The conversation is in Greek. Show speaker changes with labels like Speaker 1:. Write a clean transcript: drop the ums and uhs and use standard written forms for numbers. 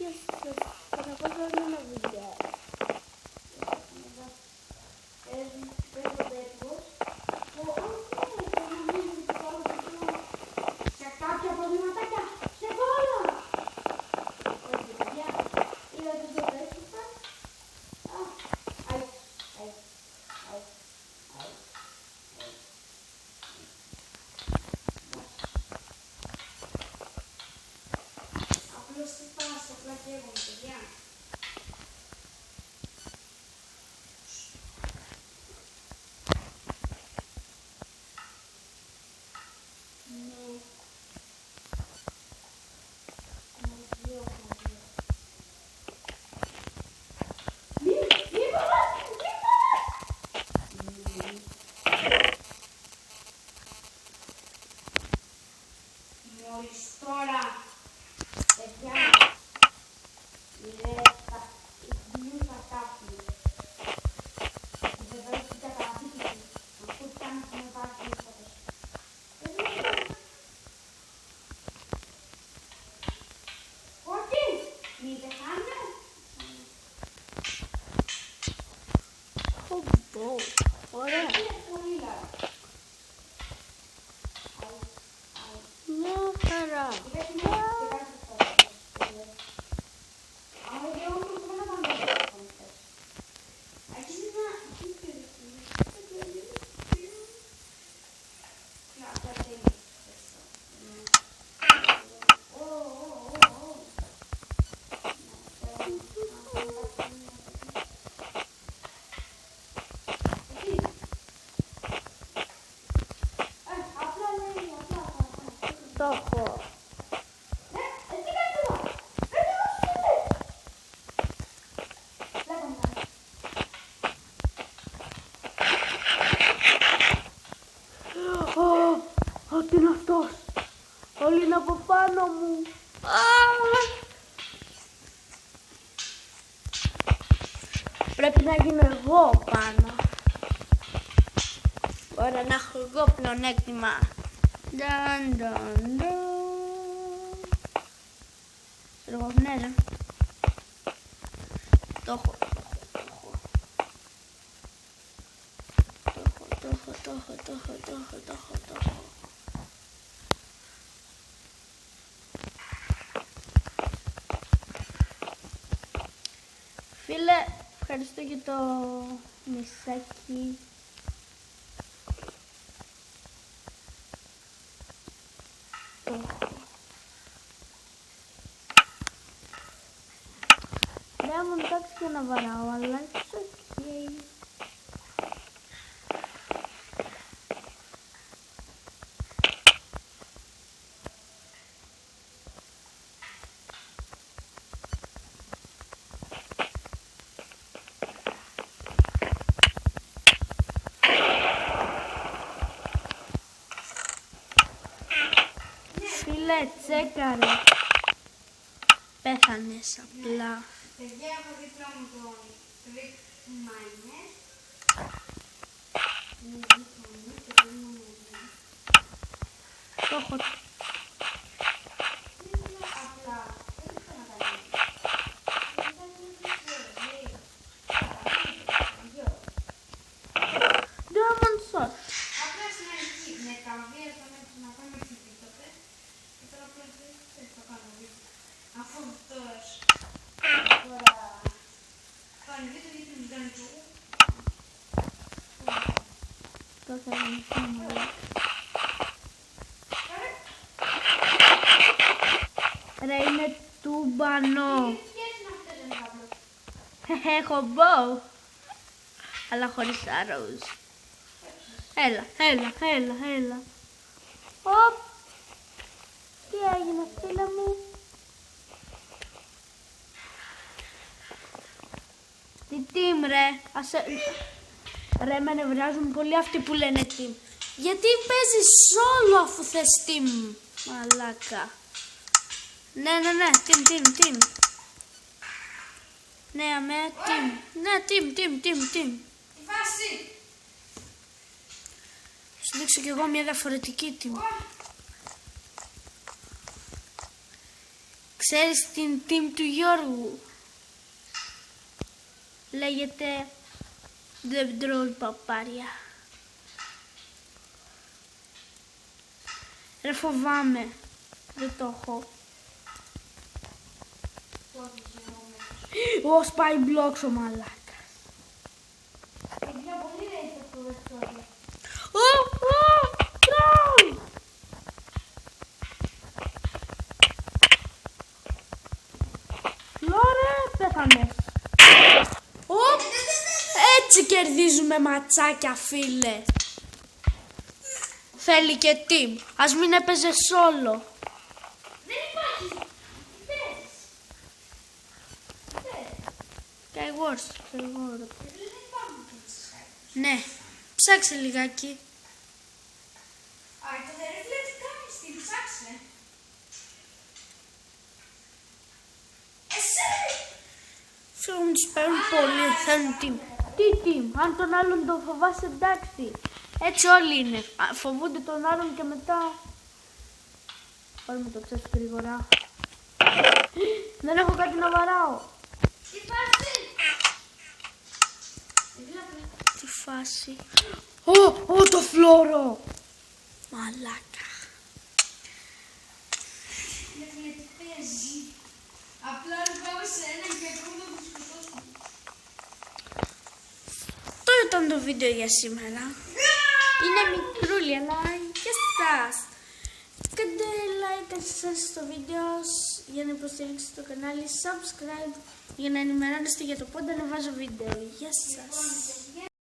Speaker 1: Γεια σας, θα να πάω ένα βιντεό.
Speaker 2: Σε κάποια προβληματάκια, σε πόλο! Όχι, παιδιά, είδατε το πέσουσα. Απλώς τι πας, απλά καίγομαι, παιδιά. Μόλις τώρα, παιδιά, θα τάφνει. Δεν βάζει την καταδίκη του. Αυτό που κάνει με βάζει μέσα τους. Όχι, μη πεθάνε.
Speaker 1: Ωραία.
Speaker 2: Είναι πολύ λάθος.
Speaker 1: Μια χαρά. Το έχω. Τι είναι αυτός? Όλοι είναι από πάνω μου. Πρέπει να γίνω εγώ πάνω. Ωραία, να έχω εγώ πλεονέκτημα. Νταν, νταν, νταν. Στρογγνέζα. Το έχω. Το έχω. Φίλε, ευχαριστώ για το μισάκι. Το έχω. Δεν μου εντάξει και να βαράω, αλλά it's okay. Φίλε, τσέκαρε. Πέθανες απλά.
Speaker 2: Παιδιά, έχω δίπλα μου τον Rick Miner.
Speaker 1: Το έχω.
Speaker 2: Απλά,
Speaker 1: Diamond shot.
Speaker 2: απλά στην αρχή με τα βία θα να κάνουμε χιλίτατε και τώρα απλά θα κάνω βίντεο. Αφού αυτός τώρα κάνει βίντεο γιατί μου κάνει το
Speaker 1: Το θα είναι. Ρε, είναι τούμπανο. Έχω bow. Αλλά χωρίς arrows. Έλα. Οπ. Τι έγινε, φίλε μου? Τι team, ρε. Ρε, με νευριάζουν πολύ αυτοί που λένε team. Γιατί παίζεις solo αφού θες team? Μαλάκα. Ναι, team. Ναι, αμέ, team. Ναι, team.
Speaker 2: τη βάση.
Speaker 1: Σου δείξω κι εγώ μια διαφορετική team. Ξέρεις την team του Γιώργου? Λέγεται The Droll Παπάρια. Ρε φοβάμαι. Δεν το έχω. Ω, σπάει μπλόξ ο μαλάκας.
Speaker 2: Παιδιά, πολύ λέει το βεκτόριο.
Speaker 1: Τρόλ! Φλόρε, πέθανες. Έτσι κερδίζουμε ματσάκια, φίλε. Θέλει και team. Ας μην έπαιζε solo.
Speaker 2: Δεν υπάρχει. Πες.
Speaker 1: Skywars.
Speaker 2: Δεν υπάρχουν τέτοιες.
Speaker 1: Ναι. Ψάξε λιγάκι.
Speaker 2: Α, το ρε τι κάνεις, τι ψάξε. Εσύ!
Speaker 1: Ξέρω μου τους παίρνουν πολύ. Θέλουν team. Τι team? Αν τον άλλον τον φοβάσαι, εντάξει. Έτσι όλοι είναι. Φοβούνται τον άλλον και μετά... Πάρουμε το ψεύτο γρήγορα. Δεν έχω κάτι να βαράω.
Speaker 2: Τι φάση!
Speaker 1: Τι φάση. Ω, το φλόρο. Μαλάκα.
Speaker 2: Γιατί παίζει. Απλά πάμε σε έναν και ακούμε να τους σκοτώσουμε.
Speaker 1: Αυτό ήταν το βίντεο για σήμερα. Είναι μικρούλι, αλλά για σας. Κάντε like αν σας άρεσε το βίντεο για να υποστηρίξετε το κανάλι. Subscribe για να ενημερώνεστε για το πότε ανεβάζω βίντεο. Γεια σας.